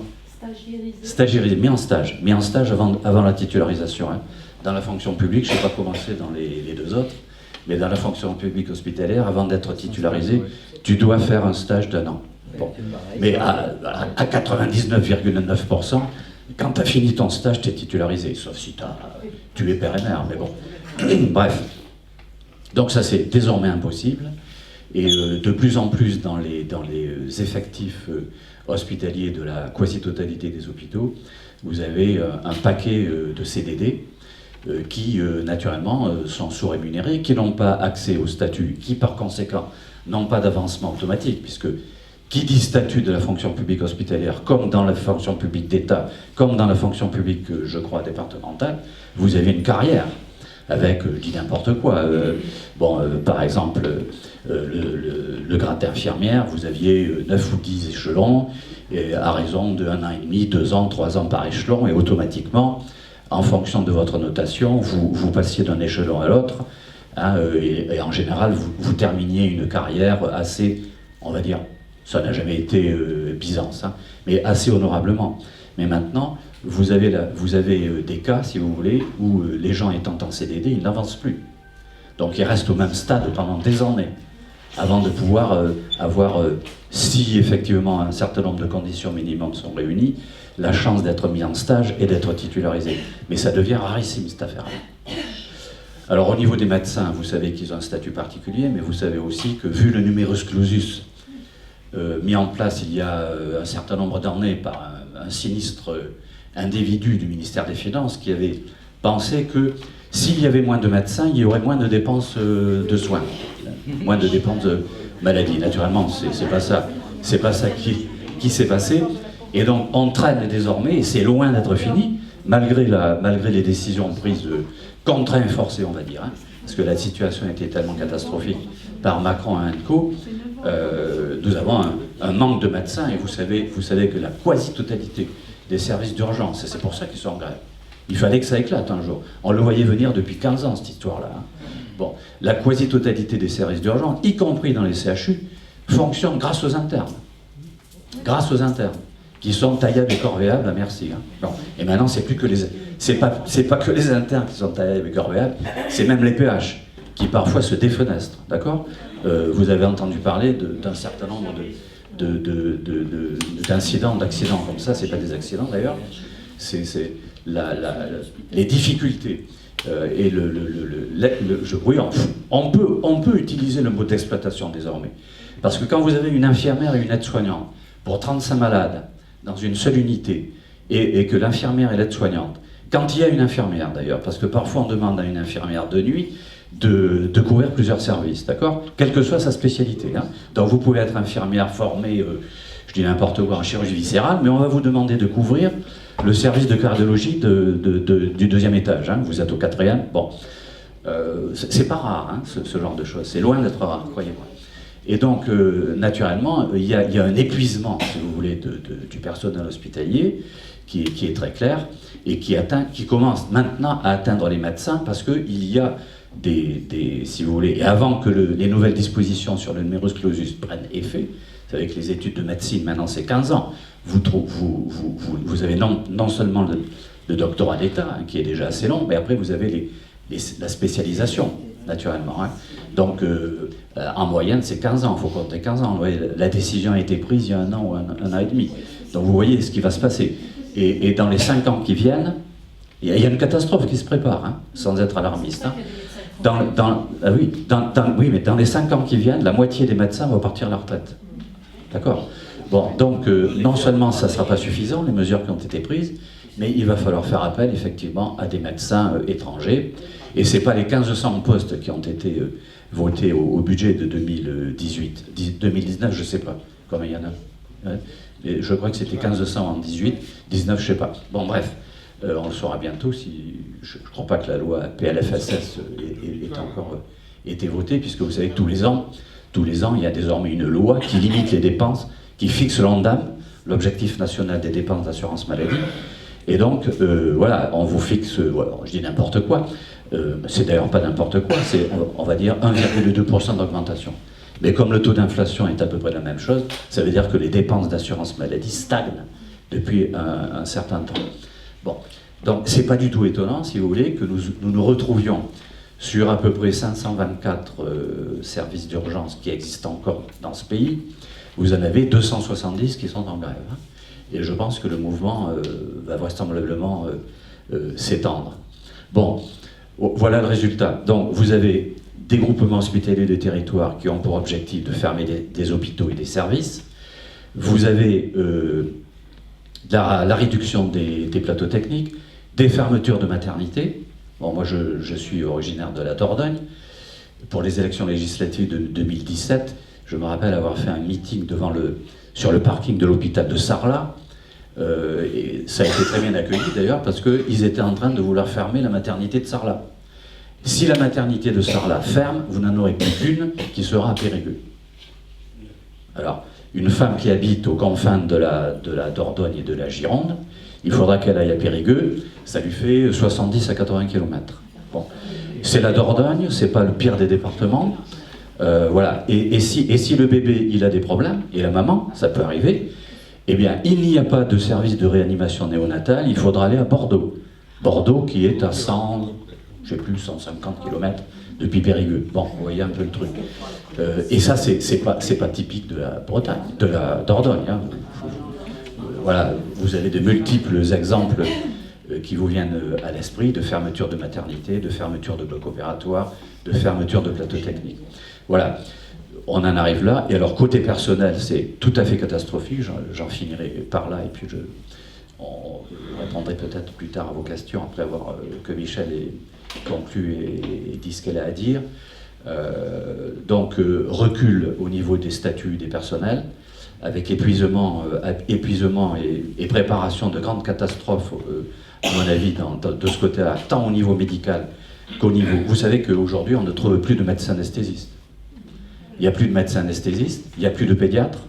Stagiairisé, mis en stage avant la titularisation. Dans la fonction publique, je n'ai pas commencé dans les 2 autres, mais dans la fonction publique hospitalière, avant d'être titularisé, tu dois faire un stage d'1 an. Bon. Mais à 99,9%, quand tu as fini ton stage, tu es titularisé, sauf si tu es père et mère, mais bon. Bref. Donc ça c'est désormais impossible, et de plus en plus dans les effectifs hospitaliers de la quasi-totalité des hôpitaux, vous avez un paquet de CDD qui naturellement sont sous-rémunérés, qui n'ont pas accès au statut, qui par conséquent n'ont pas d'avancement automatique, puisque qui dit statut de la fonction publique hospitalière, comme dans la fonction publique d'État, comme dans la fonction publique, je crois, départementale, vous avez une carrière. Avec, je dis n'importe quoi, par exemple, le grade d'infirmière, vous aviez 9 ou 10 échelons, et à raison de 1 an et demi, 2 ans, 3 ans par échelon, et automatiquement, en fonction de votre notation, vous passiez d'un échelon à l'autre, et en général, vous terminiez une carrière assez, on va dire, ça n'a jamais été Byzance, mais assez honorablement. Mais maintenant, vous avez des cas, si vous voulez, où les gens étant en CDD, ils n'avancent plus. Donc ils restent au même stade pendant des années, avant de pouvoir avoir, si effectivement un certain nombre de conditions minimum sont réunies, la chance d'être mis en stage et d'être titularisé. Mais ça devient rarissime cette affaire-là. Alors au niveau des médecins, vous savez qu'ils ont un statut particulier, mais vous savez aussi que vu le numerus clausus mis en place il y a un certain nombre d'années par un sinistre individu du ministère des Finances qui avait pensé S'il y avait moins de médecins, il y aurait moins de dépenses de soins, moins de dépenses de maladie. Naturellement, c'est pas ça qui s'est passé. Et donc, on traîne désormais, et c'est loin d'être fini, malgré les décisions prises de contraints forcés, on va dire, hein, parce que la situation était tellement catastrophique par Macron et Co. Nous avons un manque de médecins, et vous savez que la quasi-totalité des services d'urgence, et c'est pour ça qu'ils sont en grève. Il fallait que ça éclate un jour. On le voyait venir depuis 15 ans, cette histoire-là. Hein. Bon, la quasi-totalité des services d'urgence, y compris dans les CHU, fonctionne grâce aux internes. Grâce aux internes, qui sont taillables et corvéables à merci. Hein. Bon. Et maintenant, c'est pas que les internes qui sont taillables et corvéables, c'est même les PH, qui parfois se défenestrent, d'accord ? Vous avez entendu parler d'un certain nombre d'incidents, d'accidents comme ça, c'est pas des accidents d'ailleurs, c'est les difficultés et oui, on peut utiliser le mot d'exploitation désormais. Parce que quand vous avez une infirmière et une aide-soignante pour 35 malades dans une seule unité, et que l'infirmière et l'aide-soignante, quand il y a une infirmière d'ailleurs, parce que parfois on demande à une infirmière de nuit de couvrir plusieurs services, d'accord ? Quelle que soit sa spécialité. Hein. Donc vous pouvez être infirmière formée, je dis n'importe quoi, en chirurgie viscérale, mais on va vous demander de couvrir le service de cardiologie du 2e étage. Hein. Vous êtes au 4e. Bon, c'est pas rare, hein, ce genre de choses. C'est loin d'être rare, croyez-moi. Et donc, naturellement, il y a un épuisement, si vous voulez, du personnel hospitalier qui est très clair et qui commence maintenant à atteindre les médecins parce qu'il y a si vous voulez, et avant que les nouvelles dispositions sur le numerus clausus prennent effet, vous savez que les études de médecine, maintenant c'est 15 ans, vous avez non seulement le doctorat d'État, hein, qui est déjà assez long, mais après vous avez la spécialisation, naturellement. Hein. Donc, en moyenne, c'est 15 ans, il faut compter 15 ans. Ouais, la décision a été prise il y a 1 an ou un an et demi. Donc vous voyez ce qui va se passer. Et dans les 5 ans qui viennent, il y a une catastrophe qui se prépare, hein, sans être alarmiste. Hein. Oui, mais dans les 5 ans qui viennent, la moitié des médecins vont partir à la retraite. D'accord ? Bon, donc non seulement ça ne sera pas suffisant, les mesures qui ont été prises, mais il va falloir faire appel effectivement à des médecins étrangers. Et ce n'est pas les 1500 postes qui ont été votés au budget de 2018. 2019, je ne sais pas combien il y en a. Ouais. Et je crois que c'était 1500 en 18, 19, je ne sais pas. Bon, bref. On le saura bientôt. Je ne crois pas que la loi PLFSS ait encore été votée, puisque vous savez que tous les ans, il y a désormais une loi qui limite les dépenses, qui fixe l'ONDAM, l'objectif national des dépenses d'assurance maladie. Et donc, voilà, on vous fixe, voilà, je dis n'importe quoi, c'est d'ailleurs pas n'importe quoi, c'est, on va dire, 1,2% d'augmentation. Mais comme le taux d'inflation est à peu près la même chose, ça veut dire que les dépenses d'assurance maladie stagnent depuis un certain temps. Bon, donc c'est pas du tout étonnant, si vous voulez, que nous retrouvions sur à peu près 524 services d'urgence qui existent encore dans ce pays. Vous en avez 270 qui sont en grève. Hein, et je pense que le mouvement va vraisemblablement s'étendre. Bon, voilà le résultat. Donc vous avez des groupements hospitaliers de territoire qui ont pour objectif de fermer des hôpitaux et des services. Vous avez la réduction des plateaux techniques, des fermetures de maternités. Bon, moi je suis originaire de la Dordogne. Pour les élections législatives de 2017, je me rappelle avoir fait un meeting sur le parking de l'hôpital de Sarlat. Et ça a été très bien accueilli d'ailleurs parce qu'ils étaient en train de vouloir fermer la maternité de Sarlat. Si la maternité de Sarlat ferme, vous n'en aurez plus qu'une qui sera à Périgueux. Alors, une femme qui habite aux confins de la Dordogne et de la Gironde, il faudra qu'elle aille à Périgueux, ça lui fait 70 à 80 km. Bon. C'est la Dordogne, c'est pas le pire des départements. Voilà. Et si le bébé il a des problèmes, et la maman, ça peut arriver, eh bien, il n'y a pas de service de réanimation néonatale, il faudra aller à Bordeaux. Bordeaux qui est à 150 km depuis Périgueux. Bon, vous voyez un peu le truc. Et ça, c'est pas typique de la Bretagne, de la Dordogne. Hein. Voilà, vous avez de multiples exemples qui vous viennent à l'esprit de fermeture de maternité, de fermeture de bloc opératoire, de fermeture de plateau technique. Voilà, on en arrive là. Et alors, côté personnel, c'est tout à fait catastrophique. J'en finirai par là et puis on répondrai peut-être plus tard à vos questions après avoir que Michel conclue et dit ce qu'elle a à dire. Donc, recul au niveau des statuts des personnels, avec épuisement et préparation de grandes catastrophes, à mon avis, de ce côté-là, tant au niveau médical qu'au niveau... Vous savez qu'aujourd'hui, on ne trouve plus de médecins anesthésistes. Il n'y a plus de médecins anesthésistes, il n'y a plus de pédiatres.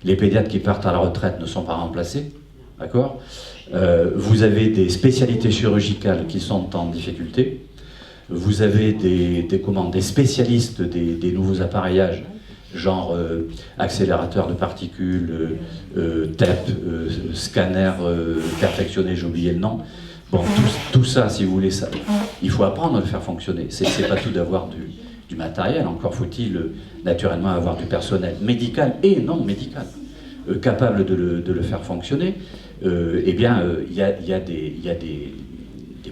Les pédiatres qui partent à la retraite ne sont pas remplacés, d'accord ? Vous avez des spécialités chirurgicales qui sont en difficulté. Vous avez des spécialistes des nouveaux appareillages, genre accélérateur de particules, TEP, scanner perfectionné, j'ai oublié le nom. Bon, tout ça, si vous voulez, ça, il faut apprendre à le faire fonctionner. C'est pas tout d'avoir du matériel, encore faut-il naturellement avoir du personnel médical et non médical capable de le faire fonctionner. Eh bien, il y a des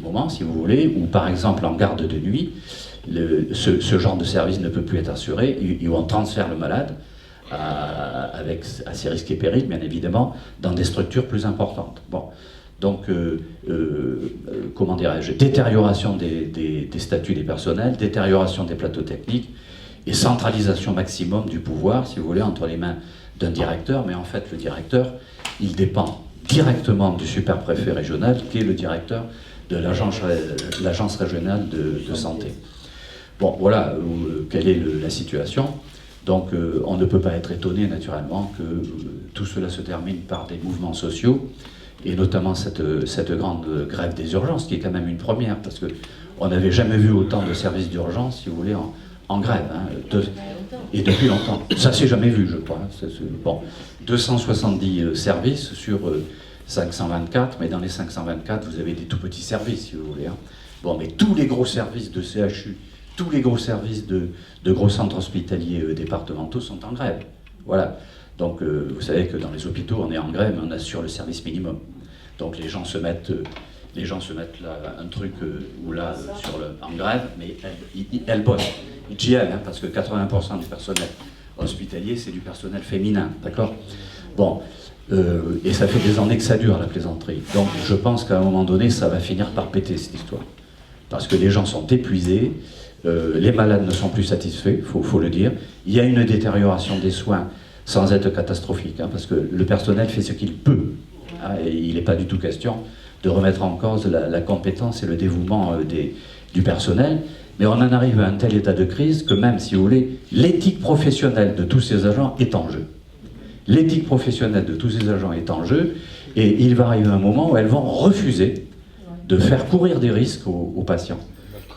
moments, si vous voulez, où par exemple en garde de nuit, ce genre de service ne peut plus être assuré, où on transfère le malade avec à ses risques et périls, bien évidemment, dans des structures plus importantes. Bon. Donc, comment dirais-je, détérioration des statuts des personnels, détérioration des plateaux techniques et centralisation maximum du pouvoir, si vous voulez, entre les mains d'un directeur. Mais en fait, le directeur, il dépend directement du super-préfet régional, qui est le directeur de l'agence régionale de santé. Bon, voilà quelle est la situation. Donc, on ne peut pas être étonné, naturellement, que tout cela se termine par des mouvements sociaux, et notamment cette grande grève des urgences, qui est quand même une première, parce qu'on n'avait jamais vu autant de services d'urgence, si vous voulez, en grève, hein, et depuis longtemps. Ça s'est jamais vu, je crois. Bon, 270 services sur 524, mais dans les 524, vous avez des tout petits services, si vous voulez. Hein. Bon, mais tous les gros services de CHU, tous les gros services de gros centres hospitaliers départementaux sont en grève. Voilà. Donc, vous savez que dans les hôpitaux, on est en grève, mais on assure le service minimum. Donc, les gens se mettent là, un truc ou là en grève, mais elles bossent. Ils chialent, hein, parce que 80% du personnel hospitalier, c'est du personnel féminin, d'accord ? Bon, et ça fait des années que ça dure, la plaisanterie. Donc, je pense qu'à un moment donné, ça va finir par péter, cette histoire. Parce que les gens sont épuisés, les malades ne sont plus satisfaits, faut le dire. Il y a une détérioration des soins, sans être catastrophique, hein, parce que le personnel fait ce qu'il peut. Hein, et il n'est pas du tout question de remettre en cause la compétence et le dévouement du personnel, mais on en arrive à un tel état de crise que même, si vous voulez, l'éthique professionnelle de tous ces agents est en jeu. L'éthique professionnelle de tous ces agents est en jeu, et il va arriver un moment où elles vont refuser de faire courir des risques aux patients.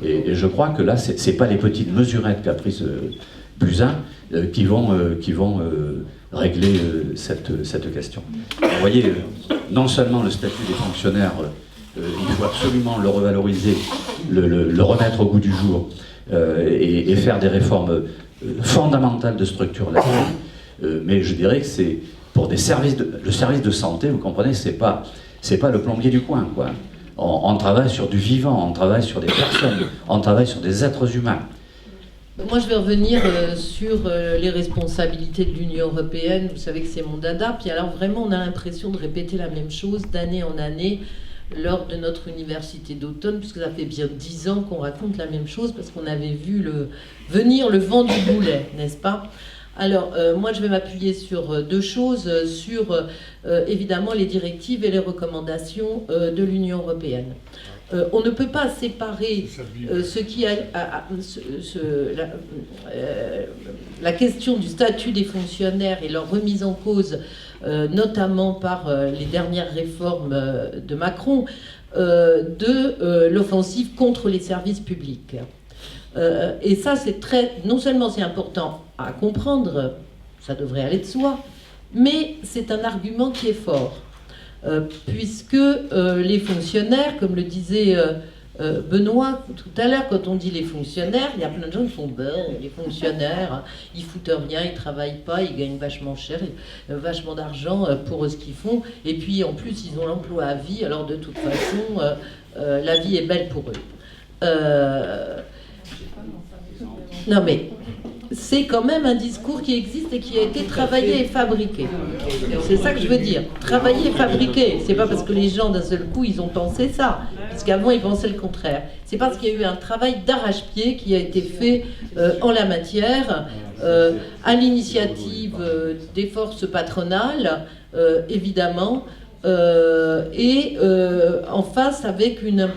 Et je crois que là, ce n'est pas les petites mesurettes qu'a prises Buzyn qui vont régler cette question. Vous voyez, non seulement le statut des fonctionnaires, il faut absolument le revaloriser, le remettre au goût du jour, et faire des réformes fondamentales de structure là-dessus. Mais je dirais que c'est pour le service de santé, vous comprenez, c'est pas le plombier du coin, quoi. On travaille sur du vivant, on travaille sur des personnes, on travaille sur des êtres humains. Moi, je vais revenir sur les responsabilités de l'Union européenne. Vous savez que c'est mon dada. Puis alors, vraiment, on a l'impression de répéter la même chose d'année en année lors de notre université d'automne, puisque ça fait bien 10 ans qu'on raconte la même chose, parce qu'on avait vu venir le vent du boulet, n'est-ce pas ? Alors, moi, je vais m'appuyer sur deux choses, sur évidemment les directives et les recommandations de l'Union européenne. On ne peut pas séparer la question du statut des fonctionnaires et leur remise en cause, notamment par les dernières réformes de Macron, de l'offensive contre les services publics. Et ça, non seulement c'est important à comprendre, ça devrait aller de soi, mais c'est un argument qui est fort. Puisque les fonctionnaires, comme le disait Benoît tout à l'heure, quand on dit les fonctionnaires, il y a plein de gens qui font les fonctionnaires, ils foutent rien, ils travaillent pas, ils gagnent vachement cher, vachement d'argent pour ce qu'ils font, et puis en plus ils ont l'emploi à vie, alors de toute façon la vie est belle pour eux. Non mais c'est quand même un discours qui existe et qui a été travaillé et fabriqué. C'est ça que je veux dire. Travaillé et fabriqué. C'est pas parce que les gens d'un seul coup ils ont pensé ça, parce qu'avant ils pensaient le contraire. C'est parce qu'il y a eu un travail d'arrache-pied qui a été fait en la matière, à l'initiative des forces patronales, évidemment, et en face avec une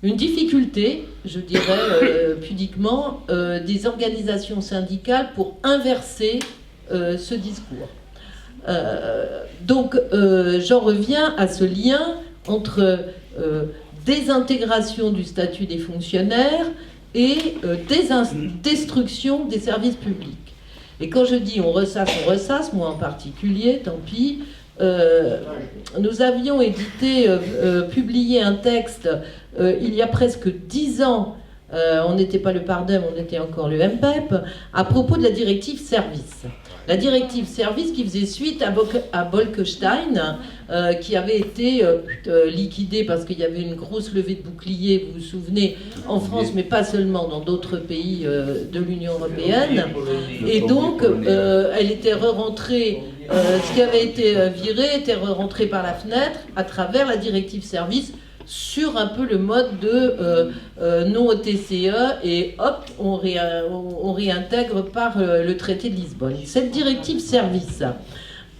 difficulté, je dirais pudiquement, des organisations syndicales pour inverser ce discours. Donc j'en reviens à ce lien entre désintégration du statut des fonctionnaires et destruction des services publics. Et quand je dis on ressasse, moi en particulier, tant pis, nous avions publié un texte il y a presque 10 ans, on n'était pas le Pardem, on était encore le MPEP, à propos de la directive service. La directive service qui faisait suite à Bolkestein, qui avait été liquidée parce qu'il y avait une grosse levée de boucliers, vous vous souvenez, en France, mais pas seulement, dans d'autres pays de l'Union européenne. Et donc, elle était re-rentrée, ce qui avait été viré était re-rentré par la fenêtre à travers la directive service, sur un peu le mode de non au TCE, et hop, on réintègre par le traité de Lisbonne. Cette directive service,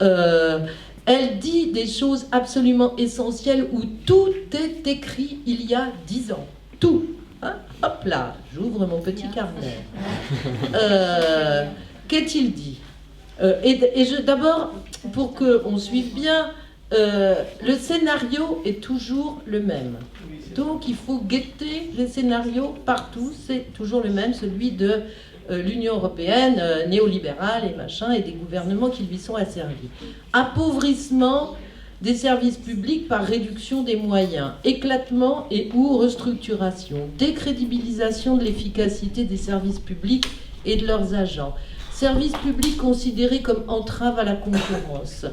elle dit des choses absolument essentielles où tout est écrit il y a 10 ans. Tout. Hein, hop là, j'ouvre mon petit carnet. Qu'est-il dit d'abord, pour qu'on suive bien, le scénario est toujours le même. Donc il faut guetter les scénarios partout, c'est toujours le même, celui de l'Union européenne, néolibérale et machin, et des gouvernements qui lui sont asservis. Appauvrissement des services publics par réduction des moyens, éclatement et ou restructuration, décrédibilisation de l'efficacité des services publics et de leurs agents, services publics considérés comme entrave à la concurrence,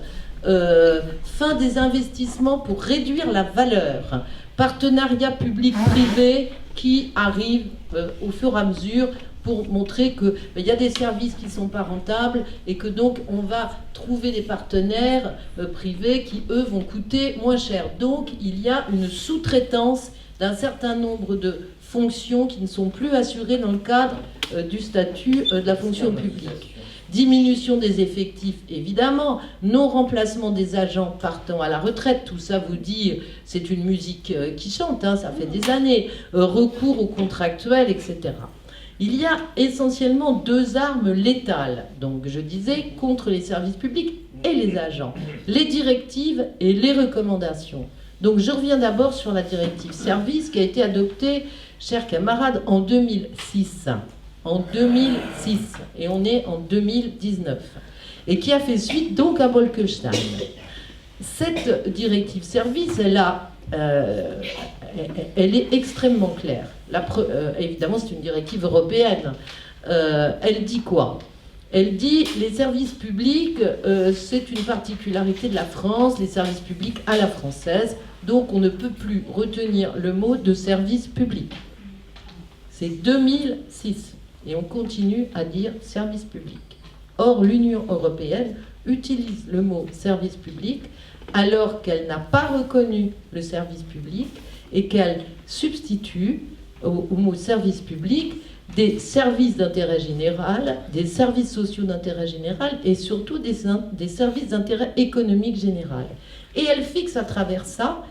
fin des investissements pour réduire la valeur, partenariat public-privé qui arrive au fur et à mesure pour montrer qu'il y a des services qui ne sont pas rentables et que donc on va trouver des partenaires privés qui, eux, vont coûter moins cher. Donc il y a une sous-traitance d'un certain nombre de fonctions qui ne sont plus assurées dans le cadre du statut de la fonction publique. Diminution des effectifs, évidemment, non-remplacement des agents partant à la retraite, tout ça vous dit, c'est une musique qui chante, hein, ça fait des années, recours aux contractuels, etc. Il y a essentiellement deux armes létales, donc je disais, contre les services publics et les agents, les directives et les recommandations. Donc je reviens d'abord sur la directive service qui a été adoptée, chers camarades, en 2006. En 2006, et on est en 2019, et qui a fait suite donc à Bolkestein. Cette directive service, elle est extrêmement claire. Évidemment, c'est une directive européenne. Elle dit quoi? Elle dit les services publics, c'est une particularité de la France, les services publics à la française, donc on ne peut plus retenir le mot de service public. C'est 2006. Et on continue à dire service public. Or, l'Union européenne utilise le mot service public alors qu'elle n'a pas reconnu le service public et qu'elle substitue au mot service public des services d'intérêt général, des services sociaux d'intérêt général et surtout des services d'intérêt économique général. Et elle fixe à travers ça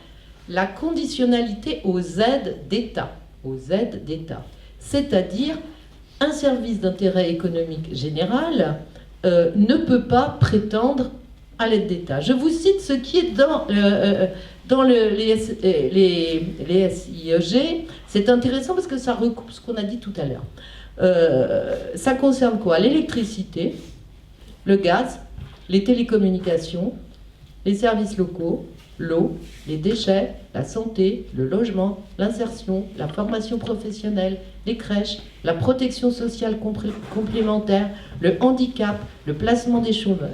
la conditionnalité aux aides d'État. Aux aides d'État. C'est-à-dire un service d'intérêt économique général ne peut pas prétendre à l'aide d'État. Je vous cite ce qui est dans les SIEG. C'est intéressant parce que ça recoupe ce qu'on a dit tout à l'heure. Ça concerne quoi? L'électricité, le gaz, les télécommunications, les services locaux, l'eau, les déchets, la santé, le logement, l'insertion, la formation professionnelle, les crèches, la protection sociale complémentaire, le handicap, le placement des chômeurs.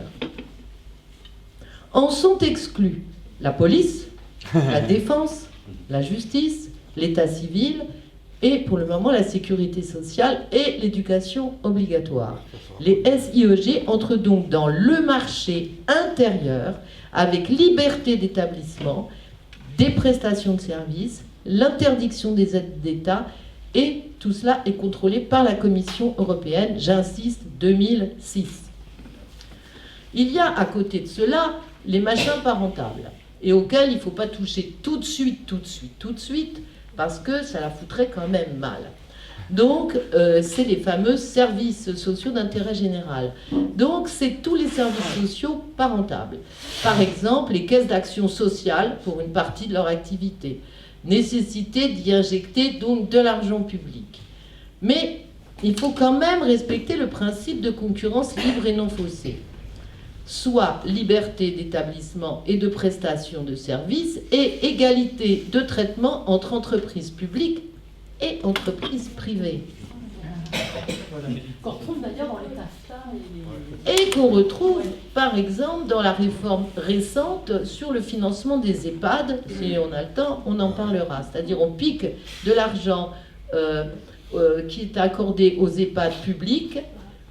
En sont exclus la police, la défense, la justice, l'état civil et pour le moment la sécurité sociale et l'éducation obligatoire. Les SIEG entrent donc dans le marché intérieur avec liberté d'établissement, des prestations de services, l'interdiction des aides d'État, et tout cela est contrôlé par la Commission européenne, j'insiste, 2006. Il y a à côté de cela les machins parentables, et auxquels il ne faut pas toucher tout de suite, parce que ça la foutrait quand même mal. Donc, c'est les fameux services sociaux d'intérêt général. Donc, c'est tous les services sociaux parentables. Par exemple, les caisses d'action sociale pour une partie de leur activité. Nécessité d'y injecter donc de l'argent public. Mais il faut quand même respecter le principe de concurrence libre et non faussée. Soit liberté d'établissement et de prestation de services et égalité de traitement entre entreprises publiques et entreprises privées. Qu'on retrouve d'ailleurs dans les TAFTA Et qu'on retrouve par exemple dans la réforme récente sur le financement des EHPAD. Si on a le temps, on en parlera. C'est-à-dire on pique de l'argent qui est accordé aux EHPAD publics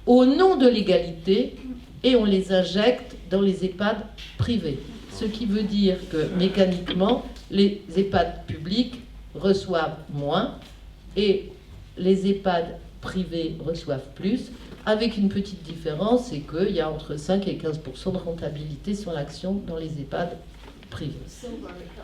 au nom de l'égalité et on les injecte dans les EHPAD privés. Ce qui veut dire que mécaniquement, les EHPAD publics reçoivent moins et les EHPAD privés reçoivent plus, avec une petite différence, c'est qu'il y a entre 5 et 15% de rentabilité sur l'action dans les EHPAD privés.